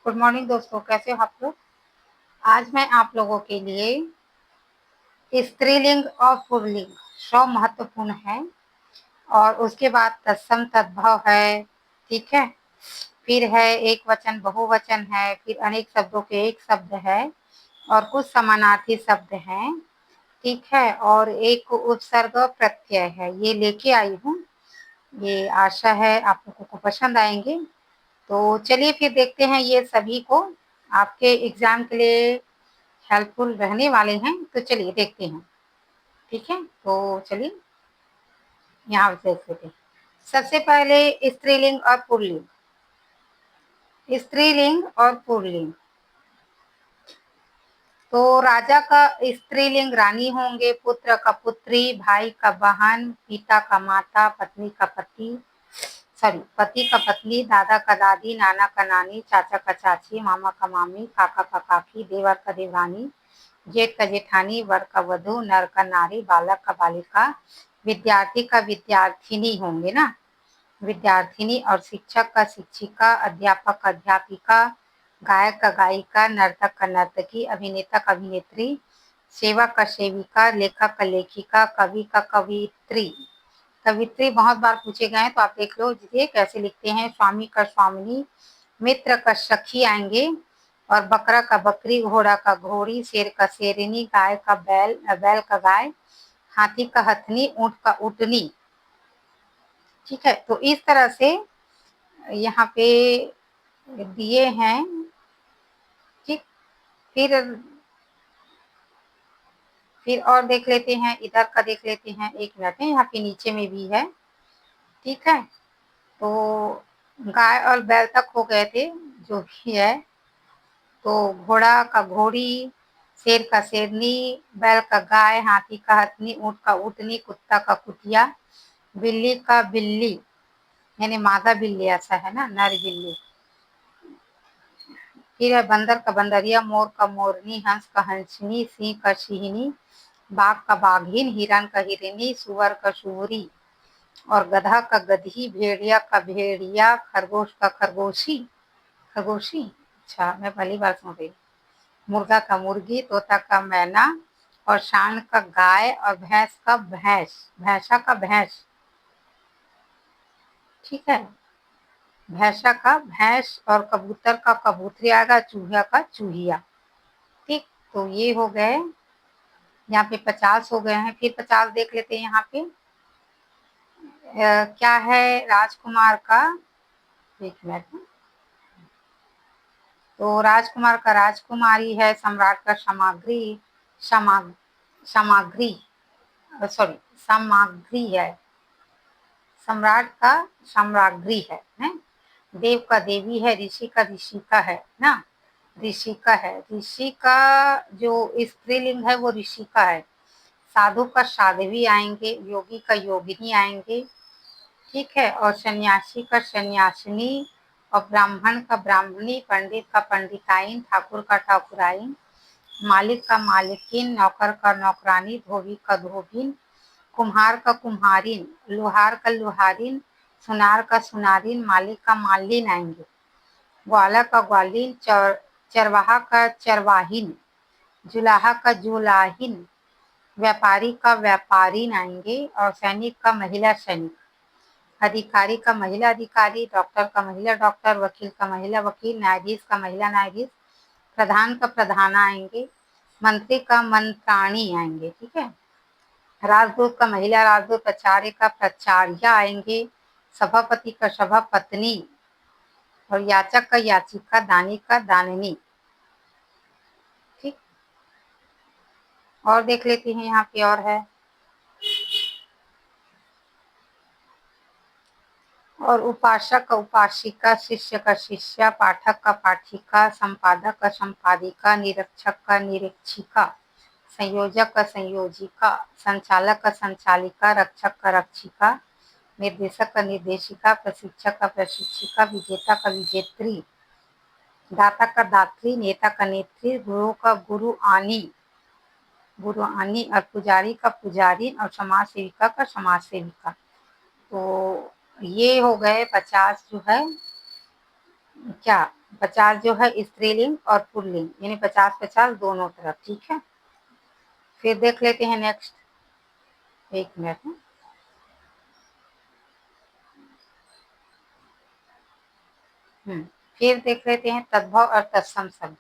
Good morning दोस्तों, कैसे हो आप लोग। आज मैं आप लोगों के लिए स्त्रीलिंग और पुल्लिंग सौ महत्वपूर्ण है और उसके बाद तत्सम तद्भव है। ठीक है, फिर है एक वचन बहुवचन है, फिर अनेक शब्दों के एक शब्द है और कुछ समानार्थी शब्द हैं। ठीक है, और एक उपसर्ग प्रत्यय है। ये लेके आई हूँ, ये आशा है आप लोगों को पसंद आएंगे। तो चलिए फिर देखते हैं, ये सभी को आपके एग्जाम के लिए हेल्पफुल रहने वाले हैं। तो चलिए देखते हैं। ठीक है, तो चलिए यहाँ से देख लेते हैं। सबसे पहले स्त्रीलिंग और पुल्लिंग। स्त्रीलिंग और पुल्लिंग, तो राजा का स्त्रीलिंग रानी होंगे, पुत्र का पुत्री, भाई का बहन, पिता का माता, पत्नी का पति, पति का पत्नी, दादा का दादी, नाना का नानी, चाचा का चाची, मामा का मामी, काका का काकी, देवर का देवरानी, जेठ का जेठानी, वर का वधू, नर का नारी, बालक का बालिका, विद्यार्थी का विद्यार्थिनी होंगे ना, विद्यार्थिनी, और शिक्षक का शिक्षिका, अध्यापक का अध्यापिका, गायक का गायिका, नर्तक का नर्तकी, अभिनेता का अभिनेत्री, सेवक का सेविका, लेखक का लेखिका, कवि का कवित्री। कवित्री बहुत बार पूछे गए हैं, तो आप देख लो ये कैसे लिखते हैं। स्वामी का स्वामिनी, मित्र का सखी आएंगे, और बकरा का बकरी, घोड़ा का घोड़ी, शेर का शेरनी, गाय का बैल, बैल का गाय, हाथी का हथनी, ऊंट का ऊँटनी। ठीक है, तो इस तरह से यहाँ पे दिए हैं। ठीक, फिर और देख लेते हैं, इधर का देख लेते हैं। एक मिनट है, यहाँ पे नीचे में भी है। ठीक है, तो गाय और बैल तक हो गए थे, जो भी है। तो घोड़ा का घोड़ी, शेर का शेरनी, बैल का गाय, हाथी का हथनी, ऊंट का ऊँटनी, कुत्ता का कुतिया, बिल्ली का बिल्ली, यानी मादा बिल्ली ऐसा है ना, नर बिल्ली। फिर है बंदर का बंदरिया, मोर का मोरनी, हंस का हंसनी, सिंह का सिंहनी, बाघ का बाघिन, हिरण का हिरनी, सुअर का सुअरी, और गधा का गधी, भेड़िया का भेड़िया, खरगोश का खरगोशी। खरगोशी, अच्छा, मैं पहली बार सुन रही। मुर्गा का मुर्गी, तोता का मैना, और सांड का गाय, और भैंस का भैंस, भैंसा का भैंस। ठीक है, भैंसा का भैंस, और कबूतर का कबूतरी आएगा, चूहिया का चूहिया। ठीक, तो ये हो गए, यहाँ पे 50 हो गए हैं। फिर 50 देख लेते हैं। यहाँ पे क्या है, राजकुमार का, एक मिनट, तो राजकुमार का राजकुमारी है, सम्राट का सामग्री, सामग्री, सॉरी, सामग्री है, सम्राट का सामग्री है। देव का देवी है, ऋषि का ऋषिका है ना, ऋषिका है। ऋषि का जो स्त्रीलिंग है वो ऋषिका है। साधु का साध्वी आएंगे, योगी का योगिनी आएंगे। ठीक है, और सन्यासी का सन्यासिनी, और ब्राह्मण का ब्राह्मणी, पंडित का पंडिताइन, ठाकुर का ठाकुराइन, मालिक का मालिकिन, नौकर का नौकरानी, धोबी का धोबिन, कुम्हार का कुम्हारिन, लोहार का लोहारिन, सुनार का सुनारिन, मालिक का मालिन आएंगे, ग्वाला का ग्वालिन, चरवाहा का चरवाहिन, जुलाहा का जुलाहिन, व्यापारी का व्यापारीन आएंगे, और सैनिक का महिला सैनिक, अधिकारी का महिला अधिकारी, डॉक्टर का महिला डॉक्टर, वकील का महिला वकील, न्यायाधीश का महिला न्यायाधीश, प्रधान का प्रधान आएंगे, मंत्री का मंत्राणी आएंगे। ठीक है, राजदूत का महिला राजदूत, प्राचार्य का प्राचार्या आएंगे, सभापति का सभापत्नी, और याचक का याचिका, दानी का दानिनी। ठीक, और देख लेते हैं, यहाँ पे और है। और उपासक का उपासिका, शिष्य का शिष्या, पाठक का पाठिका, संपादक का संपादिका, निरीक्षक का निरीक्षिका, संयोजक का संयोजिका, संचालक का संचालिका, रक्षक का रक्षिका, निर्देशक का निर्देशिका, प्रशिक्षक का प्रशिक्षिका, विजेता का विजेत्री, दाता का दात्री, नेता का नेत्री, गुरु का गुरु आनी, और पुजारी का पुजारी, और समाज सेविका का समाज सेविका। तो ये हो गए 50 जो है क्या 50 जो है स्त्रीलिंग और पुल्लिंग, यानी 50-50 दोनों तरफ। ठीक है, फिर देख लेते हैं नेक्स्ट। एक मिनट। फिर देख लेते हैं तद्भव और तत्सम शब्द।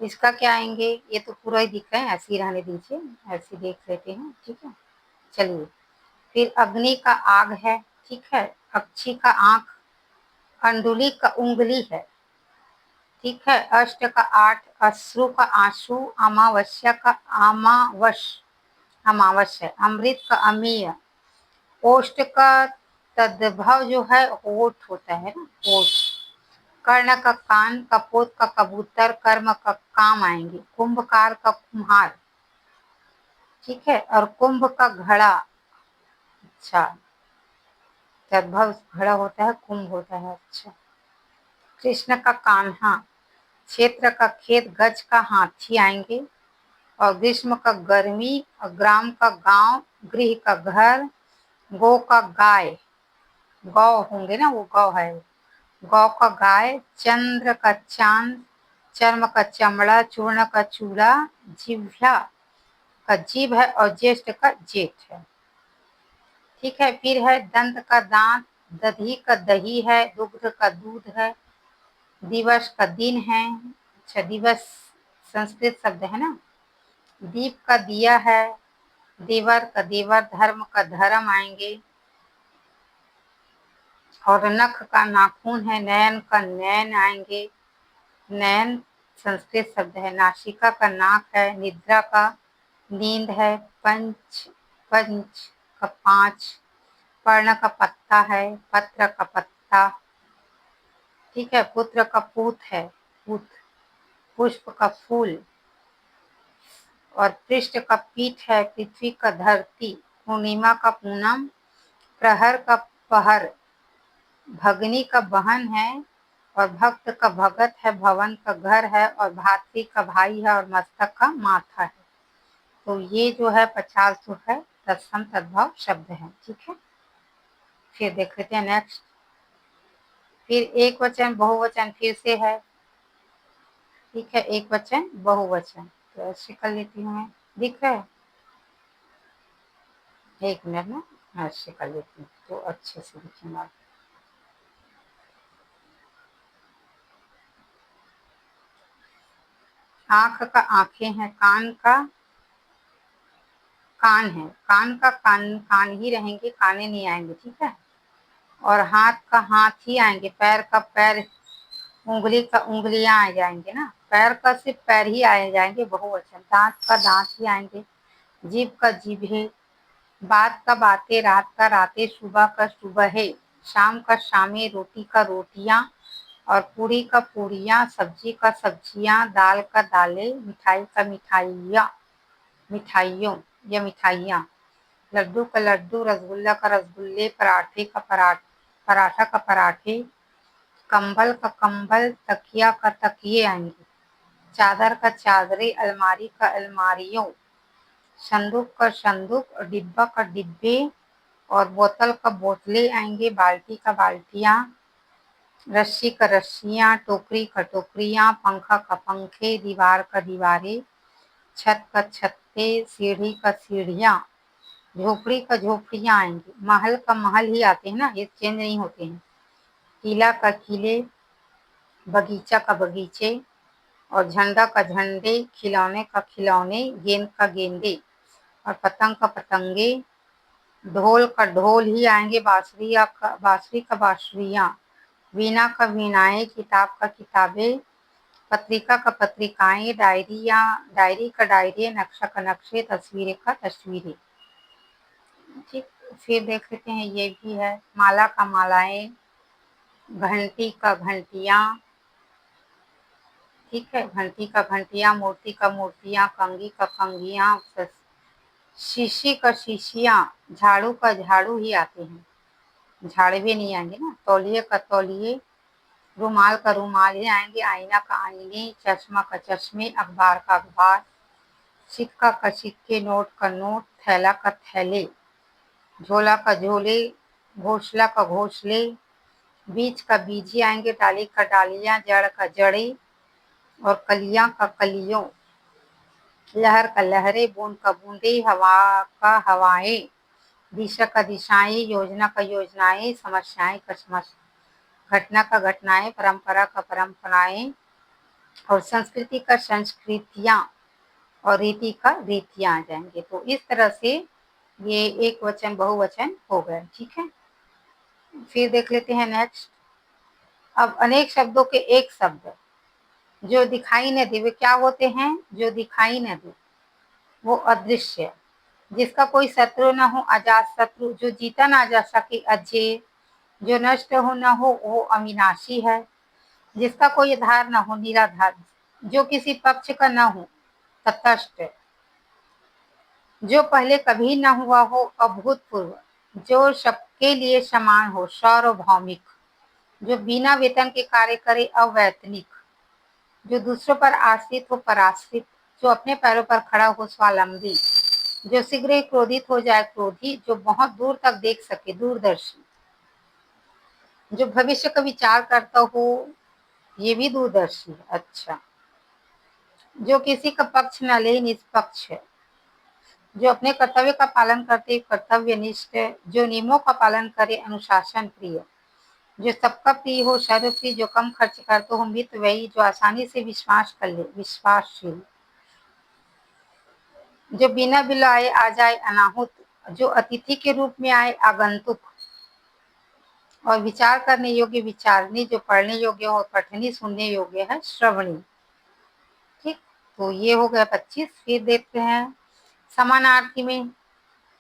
इसका क्या आएंगे, ये तो पूरा ही दिख रहा है, ऐसे ही रहने दीजिए, ऐसे देख लेते हैं। ठीक है, चलिए। फिर अग्नि का आग है। ठीक है, अक्षी का आंख, अंडुली का उंगली है। ठीक है, अष्ट का 8, अश्रु का आंसू, अमावस्या का अमावस है, अमृत का अमीय, ओष्ठ का तद्भव जो है होठ होता है ना, होठ। कर्ण का कान, कपोत का कबूतर, कर्म का काम आएंगे, कुंभकार का कुम्हार। ठीक है, और कुंभ का घड़ा। अच्छा, तद्भव घड़ा होता है, कुंभ होता है। अच्छा, कृष्ण का कान्हा, क्षेत्र का खेत, गज का हाथी आएंगे, और ग्रीष्म का गर्मी, और ग्राम का गांव, गृह का घर, गो का गाय, गौ होंगे ना, वो गौ है, गौ का गाय, चंद्र का चांद, चर्म का चमड़ा, चूर्ण का चूड़ा, जिह्वा का जीभ है, और ज्येष्ठ का जेठ है। ठीक है, फिर है दंत का दांत, दधी का दही है, दुग्ध का दूध है, दिवस का दिन है। अच्छा, दिवस संस्कृत शब्द है ना। दीप का दिया है, देवर का देवर, धर्म का धर्म आएंगे, और नख का नाखून है, नयन का नैन आएंगे, नयन संस्कृत शब्द है। नासिका का नाक है, निद्रा का नींद है, पंच पंच का 5, पर्ण का पत्ता है, पत्र का पत्ता। ठीक है, पुत्र का पूत है, पूत, पुष्प का फूल, और पृष्ठ का पीठ है, पृथ्वी का धरती, पूर्णिमा का पूनम, प्रहर का पहर, भगनी का बहन है, और भक्त का भगत है, भवन का घर है, और भातृ का भाई है, और मस्तक का माथा है। तो ये जो है 50 जो है तत्सम तद्भव शब्द है। ठीक है, फिर देख लेते हैं नेक्स्ट। फिर एक वचन बहुवचन फिर से है। ठीक है, एक वचन बहुवचन, तो ऐसे कर लेती हूँ मैं, दिख रहा है। एक मिनट में ऐसे कर लेती हूँ तो अच्छे से दिखेगा। आंख का आंखें हैं, कान का कान है, कान का कान कान ही रहेंगे, काने नहीं आएंगे। ठीक है, और हाथ का हाथ ही आएंगे, पैर का पैर, उंगली का उंगलियां आ जाएंगे ना, पैर का सिर्फ पैर ही आए जाएंगे बहुवचन, दांत का दांत ही आएंगे, जीभ का जीभे, बात का बातें, रात का रातें, सुबह का सुबह है, शाम का शामें, रोटी का रोटियां, और पूरी का पूरियां, सब्जी का सब्जियां, दाल का दालें, मिठाई का मिठाइयाँ, मिठाइयों या मिठाइयाँ, लड्डू का लड्डू, रसगुल्ला का रसगुल्ले, पराठे का पराठा का पराठे, कंबल का कंबल, तकिया का तकिए आएंगे, चादर का चादरे, अलमारी का अलमारियों, संदूक का संदूक, और डिब्बा का डिब्बे, और बोतल का बोतलें आएंगे, बाल्टी का बाल्टियां, रस्सी का रस्सियां, टोकरी का टोकरियां, पंखा का पंखे, दीवार का दीवारें, छत का छत्ते, सीढ़ी का सीढ़ियां, झोपड़ी का झोपड़ियां आएंगी, महल का महल ही आते हैं ना, ये चेंज नहीं होते हैं, किला का किले, बगीचा का बगीचे, और झंडा का झंडे, खिलौने का खिलौने, गेंद का गेंदे, और पतंग का पतंगे, ढोल का ढोल ही आएंगे, बांसुरी का बांसुरियां, वीणा का वीणाएं, किताब का किताबें, पत्रिका का पत्रिकाएं, डायरी का डायरी, नक्शा का नक्शे, तस्वीरें का तस्वीरें। ठीक, फिर देख लेते हैं, ये भी है, माला का मालाएं, घंटी का घंटियां। ठीक है, घंटी का घंटियां, मूर्ति का मूर्तियां, कंघी का कंघियां, शीशी का शीशियां, झाड़ू का झाड़ू ही आते हैं, झाड़वे नहीं आएंगे ना, तौलिए का तौलिए, रुमाल का रुमाल ही आएंगे, आईना का आईने, चश्मा का चश्मे, अखबार का अखबार, सिक्का का सिक्के, नोट का नोट, थैला का थैले, झोला का झोले, घोंसला का घोंसले, बीज का बीजी आएंगे, डाली का डालियां, जड़ का जड़ी, और कलियां का कलियों, लहर का लहरें, बूंद का बूंदे, हवा का हवाएं, दिशा का दिशाएं, योजना का योजनाएं, समस्याएं का समस्या, घटना का घटनाएं, परंपरा का परंपराएं, और संस्कृति का संस्कृतियां, और रीति का रीतियां आ जाएंगे। तो इस तरह से ये एक वचन बहुवचन हो गए। ठीक है, फिर देख लेते हैं नेक्स्ट। अब अनेक शब्दों के एक शब्द जो दिखाई न दे, वे क्या होते हैं? जो दिखाई न दे वो अदृश्य, जिसका कोई शत्रु न हो अजात शत्रु, जो जीता ना जा सके अजेय, जो नष्ट हो न हो वो अविनाशी है, जिसका कोई आधार न हो निराधार, जो किसी पक्ष का न हो तटस्थ, जो पहले कभी न हुआ हो अभूतपूर्व, जो सबके लिए समान हो सार्वभौमिक, जो बिना वेतन के कार्य करे अवैतनिक, जो दूसरों पर आश्रित हो पराश्रित, जो अपने पैरों पर खड़ा हो स्वावलंबी, जो शीघ्र ही क्रोधित हो जाए क्रोधी, जो बहुत दूर तक देख सके दूरदर्शी, जो भविष्य का विचार करता हो, ये भी दूरदर्शी है। अच्छा, जो किसी का पक्ष न ले निष्पक्ष है, जो अपने कर्तव्य का पालन करते कर्तव्यनिष्ठ, जो नियमों का पालन करे अनुशासन प्रिय, जो सबका प्रिय हो सर्वप्रिय, जो कम खर्च करते हो मितव्ययी, जो आसानी से विश्वास कर ले विश्वासशील, जो बिना बुलाए आ जाए अनाहुत, जो अतिथि के रूप में आए आगंतुक, और विचार करने योग्य विचारनी, जो पढ़ने योग्य हो पठनी, सुनने योग्य है श्रवणी। ठीक, तो ये हो गया 25। फिर देखते हैं समानार्थी में।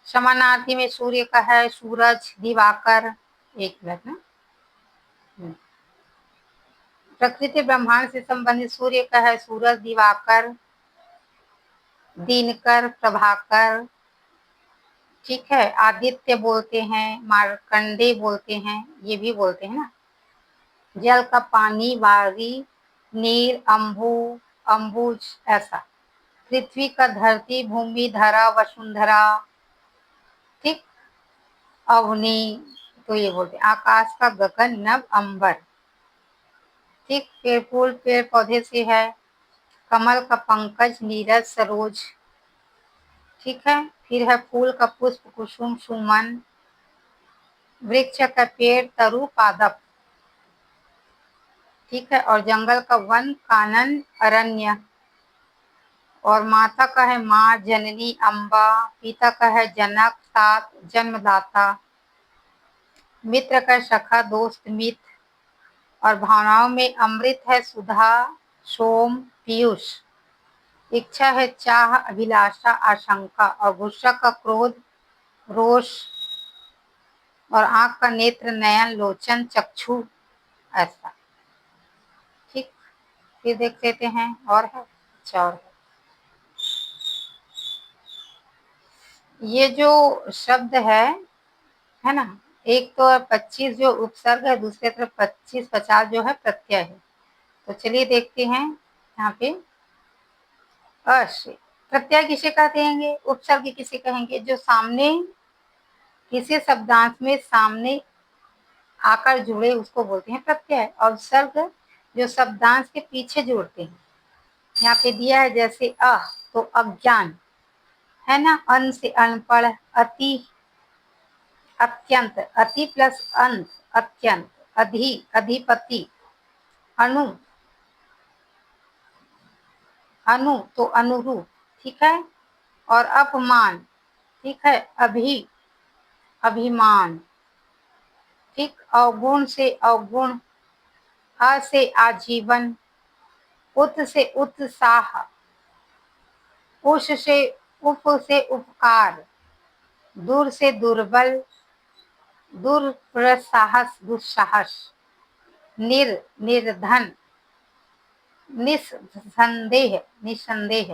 समानार्थी में सूर्य का है सूरज दिवाकर, एक मिनट ना, प्रकृति ब्रह्मांड से संबंधित सूर्य का है सूरज दिवाकर दिनकर प्रभाकर। ठीक है, आदित्य बोलते हैं, मार्कंडे बोलते हैं, ये भी बोलते हैं ना। जल का पानी वारी, नीर अम्बु अम्बुज, ऐसा। पृथ्वी का धरती भूमि धरा वसुंधरा। ठीक, अवनी, तो ये बोलते हैं। आकाश का गगन नभ अंबर। ठीक, पेड़ फूल पेड़ पौधे से है कमल का पंकज नीरज सरोज। ठीक है, फिर है फूल का पुष्प कुसुम सुमन। वृक्ष का पेड़ तरु पादप। ठीक है, और जंगल का वन कानन अरण्य। और माता का है माँ जननी अम्बा। पिता का है जनक तात जन्मदाता। मित्र का सखा दोस्त मित्र। और भावनाओं में अमृत है सुधा सोम पीयूष। इच्छा है चाह अभिलाषा आशंका। और गुस्सा का क्रोध रोष। और आंख का नेत्र नयन लोचन चक्षु, ऐसा। ठीक, फिर देख लेते हैं और है। अच्छा, और ये जो शब्द है ना, एक तो 25 जो उपसर्ग है, दूसरे तरफ 25-50 जो है प्रत्यय है। तो चलिए देखते हैं यहाँ पे। प्रत्यय किसे कहते हैं? उपसर्ग किसे कहेंगे? जो सामने किसी शब्दांश में सामने आकर जुड़े उसको बोलते हैं प्रत्यय। और उपसर्ग जो शब्दांश के पीछे जुड़ते हैं। यहाँ पे दिया है जैसे तो अज्ञान है ना, अन से अनपढ़, अति अत्यंत, अति प्लस अंत अत्यंत, अधि अधिपति, अनु अनु तो अनुरूप। ठीक है, और अपमान। ठीक है, अभिमान। ठीक, अवगुण से अवगुण, अ से आजीवन, उत से उत्साह, उस से उप से उपकार, दूर से दुर्बल, दुर्प्रसाहस दुस्साहस, निर्धन, निसंदेह निसंदेह,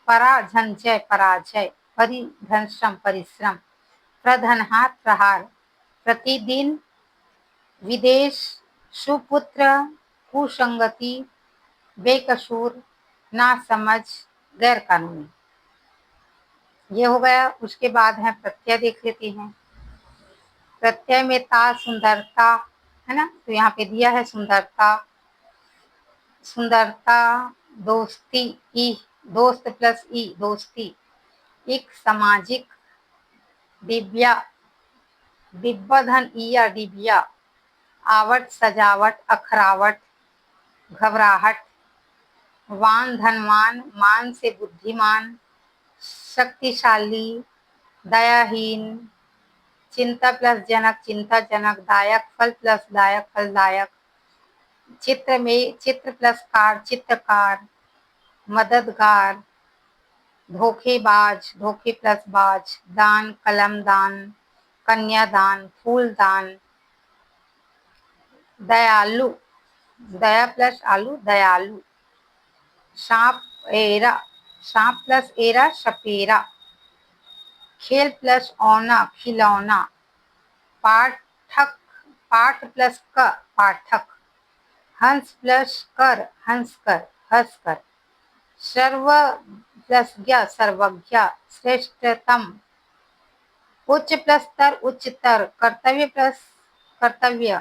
पराधनजय पराजय, परिधनश्रम परिश्रम, प्रधनहार प्रहार, प्रतिदिन, विदेश, सुपुत्र, कुसंगति, बेकसूर, नासमझ, गैर कानूनी। ये हो गया। उसके बाद है प्रत्यय, देख लेते हैं। प्रत्यय में ता सुंदरता, है ना। तो यहाँ पे दिया है सुंदरता, सुंदरता, दोस्ती, ई, दोस्त प्लस ई, दोस्ती, एक सामाजिक, दिव्या, दिव्य धन ईया, दिव्या, आवट, सजावट, अखरावट, घबराहट, वान, धनवान, मान से बुद्धिमान, शक्तिशाली, दयाहीन, चिंता प्लस जनक, चिंताजनक, दायक, फल प्लस दायक, फलदायक, चित्र में, चित्र प्लस कार, चित्रकार, मददगार, धोखेबाज, धोखे प्लस बाज, दान, कलम दान, कन्यादान, फूलदान, दयालु, दया प्लस आलू, दयालु, सांप एरा, सांप प्लस एरा, सपेरा, खेल प्लस औना, खिलौना, पाठक, पाठ प्लस क, पाठक, हंस प्लस कर, हंसकर, हंसकर, सर्व प्लस ज्ञ, सर्वज्ञ, श्रेष्ठतम, उच्च प्लस तर, उच्चतर, कर्तव्य प्लस कर्तव्य,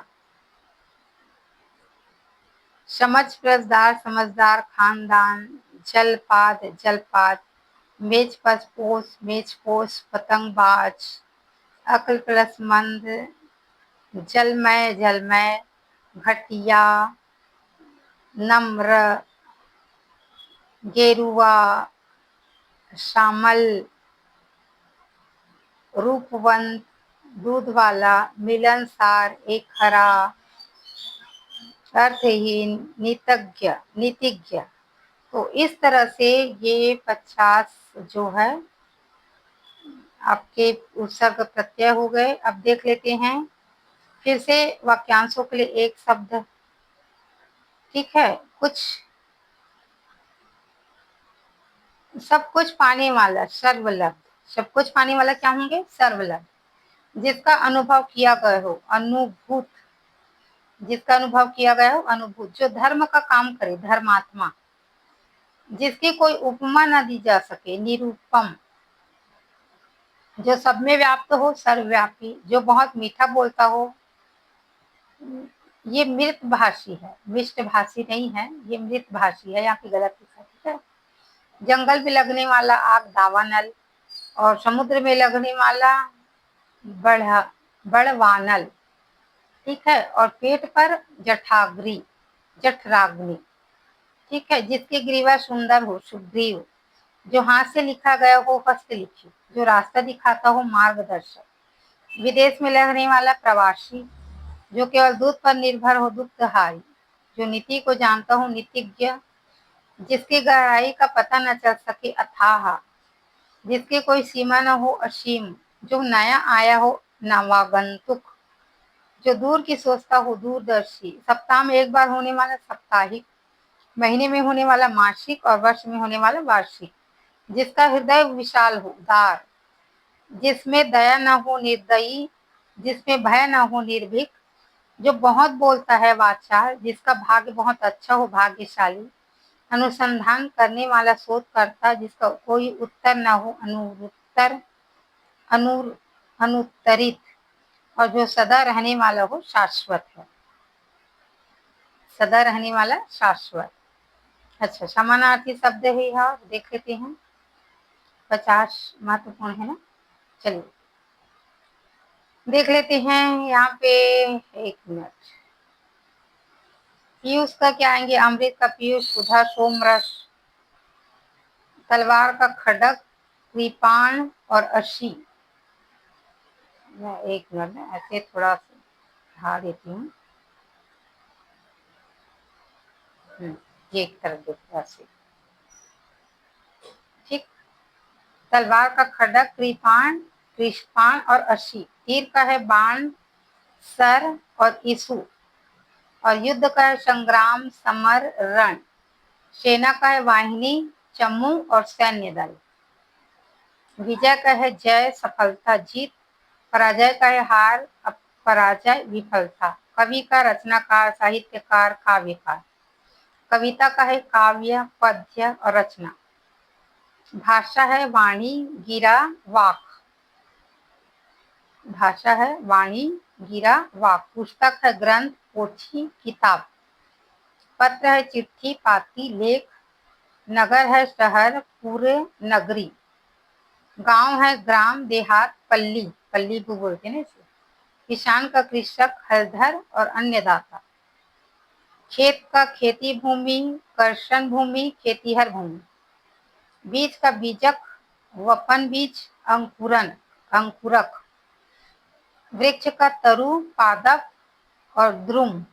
समझ प्लस दार, समझदार, खानदान, जलपाद, जलपात, मेज प्लस पोस, मेजपोश, पतंगबाज, अक्ल प्लस मंद, जलमय, जलमय, घटिया, नम्र, गेरुआ, शामल, रूपवंत, दूध वाला, मिलनसार, एक हरा, अर्थहीन, नीतज्ञ, नीतिज्ञ। तो इस तरह से ये 50 जो है आपके उपसर्ग प्रत्यय हो गए। अब देख लेते हैं फिर से वाक्यांशों के लिए एक शब्द, ठीक है। कुछ सब कुछ पाने वाला, सर्वलब्ध, सब कुछ पाने वाला क्या होंगे, सर्वलब्ध, जिसका अनुभव किया गया हो, अनुभूत, जिसका अनुभव किया गया हो, अनुभूत, जो धर्म का काम करे, धर्मात्मा, जिसकी कोई उपमा न दी जा सके, निरूपम, जो सब में व्याप्त हो, सर्वव्यापी, जो बहुत मीठा बोलता हो, ये मृत भाषी है, मिष्ट भाषी नहीं है, ये मृत भाषी है, यहाँ पे गलत लिखा है, ठीक है। जंगल में लगने वाला आग, दावानल, और समुद्र में लगने वाला बड़वानल, ठीक है। और पेट पर जठाग्री, जठराग्नि, ठीक है। जिसकी ग्रीवा सुंदर हो, सुग्रीव, जो हाथ से लिखा गया हो, हस्तलिखित, जो रास्ता दिखाता हो, मार्गदर्शक, विदेश में लगने वाला प्रवासी, जो केवल दूध पर निर्भर हो, दुग्धहारी, जो नीति को जानता हो, नीतिज्ञ, जिसकी गहराई का पता न चल सके, अथाह, जिसकी कोई सीमा न हो, असीम, जो नया आया हो, नवागंतुक, जो दूर की सोचता हो, दूरदर्शी, सप्ताह में एक बार होने वाला, साप्ताहिक, महीने में होने वाला, मासिक, और वर्ष में होने वाला, वार्षिक, जिसका हृदय विशाल हो, उदार, जिसमें दया न हो, निर्दयी, जिसमें भय न हो, निर्भीक, जो बहुत बोलता है, वाचाल, जिसका भाग्य बहुत अच्छा हो, भाग्यशाली, अनुसंधान करने वाला, शोधकर्ता, जिसका कोई उत्तर न हो, अनुत्तर, अनुत्तरित, और जो सदा रहने वाला हो, शाश्वत है, सदा रहने वाला, शाश्वत। अच्छा, समानार्थी शब्द है यहाँ, देख लेते हैं। 50 महत्वपूर्ण है ना, चलिए देख लेते हैं यहाँ पे। एक मिनट, पीयूष का क्या आएंगे, अमृत का पीयूष, सुधा, सोमरस, तलवार का खड्ग, कृपाण और अशी। मैं एक मिनट में ऐसे थोड़ा सा ढा देती हूँ, ये एक तरफ देखो ऐसे, ठीक। तलवार का खड्ग, कृपाण, कृष्पाण और अशी, तीर का है बाण, सर और ईसु, और युद्ध का है संग्राम, समर, रण, सेना का है वाहिनी, चमू और सैन्य दल, विजय का है जय, सफलता, जीत, पराजय का है हार, पराजय, विफलता, कवि का रचनाकार, साहित्यकार, काव्यकार, कविता का है काव्य, पद्य और रचना, भाषा है वाणी, गिरा, वाक, भाषा है वाणी, गिरा, वाक, पुस्तक है ग्रंथ, पोथी किताब। पत्र है चिट्ठी पाती लेख। नगर है शहर पूरे नगरी। गांव है ग्राम देहात पल्ली, पल्ली को बोलते हैं ना इसे। किसान का कृषक हलधर और अन्नदाता। खेत का खेती भूमि, कर्षण भूमि, खेतीहर भूमि। बीज का बीजक, वपन बीज, अंकुरन, अंकुरक। वृक्ष का तरु, पादप और द्रुम।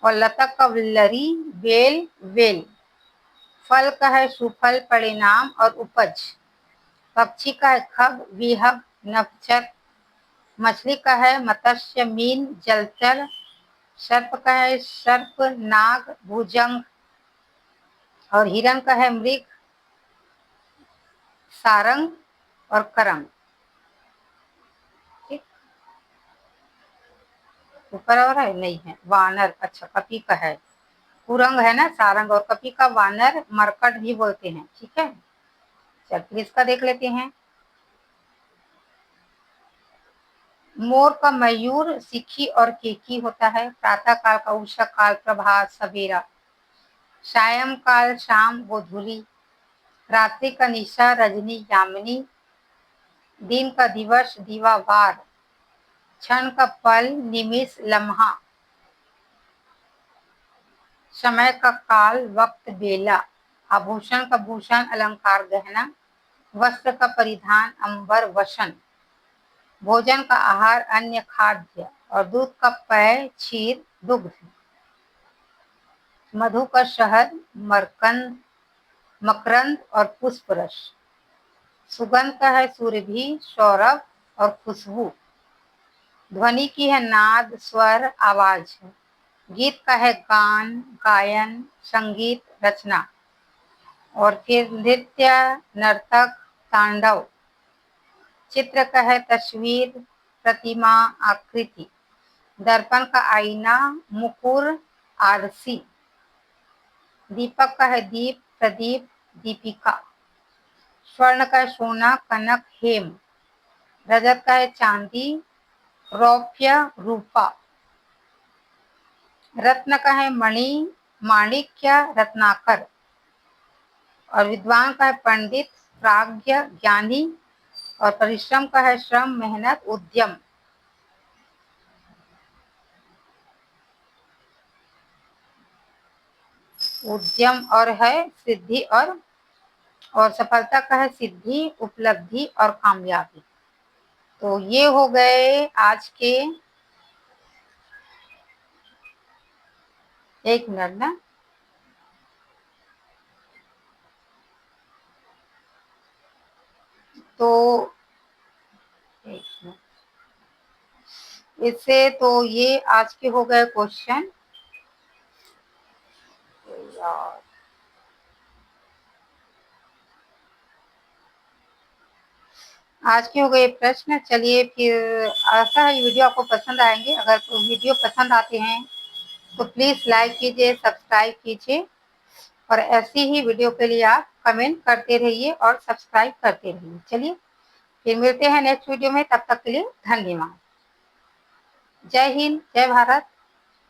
और लता का लरी, बेल, वेल। फल का है सुफल, परिणाम और उपज। पक्षी का है खग, विहग, नभचर। मछली का है मत्स्य, मीन, जलचर। सर्प का है सर्प, नाग, भुजंग। और हिरण का है मृग, सारंग और करंग। ठीक, ऊपर और है नहीं है। वानर, अच्छा कपी का है। कुरंग है ना सारंग, और कपी का वानर, मरकट भी बोलते हैं। ठीक है, चल फिर इसका देख लेते हैं। मोर का मयूर, सिखी और केकी होता है। प्रातः काल का उषा काल, प्रभात, सवेरा। सायं काल, शाम, गोधूली। रात्रि का निशा, रजनी, यामिनी। दिन का दिवस, दिवा, वार। क्षण का पल, निमिष, लम्हा। समय का काल, वक्त, बेला। आभूषण का भूषण, अलंकार, गहना। वस्त्र का परिधान, अंबर, वसन। भोजन का आहार, अन्य, खाद्य। और दूध का पेय, क्षीर, दुग्ध। मधु का शहद, मरकंद, मकरंद और पुष्प रस। सुगंध का है सुरभि, सौरभ और खुशबू। ध्वनि की है नाद, स्वर, आवाज। गीत का है गान, गायन, संगीत, रचना। और फिर नृत्य, नर्तक, तांडव। चित्र का है तस्वीर, प्रतिमा, आकृति। दर्पण का आईना, मुकुर, आरसी। दीपक का है दीप, प्रदीप, दीपिका। स्वर्ण का है सोना, कनक, हेम। रजत का है चांदी, रौप्य, रूपा। रत्न का है मणि, माणिक्य, रत्नाकर। और विद्वान का है पंडित, प्राज्ञ, ज्ञानी। और परिश्रम का है श्रम, मेहनत, उद्यम। उद्यम और है सिद्धि और सफलता का है सिद्धि, उपलब्धि और कामयाबी। तो ये हो गए आज के, एक मिनट ना, तो एक मिनट, इससे तो ये आज के हो गए क्वेश्चन। आज के हो गए प्रश्न। चलिए फिर, आशा है वीडियो आपको पसंद आएंगे। अगर वीडियो पसंद आते हैं तो प्लीज लाइक कीजिए, सब्सक्राइब कीजिए। और ऐसी ही वीडियो के लिए आप कमेंट करते रहिए और सब्सक्राइब करते रहिए। चलिए फिर मिलते हैं नेक्स्ट वीडियो में, तब तक के लिए धन्यवाद। जय हिंद, जय भारत,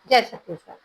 जय छत्तीसगढ़।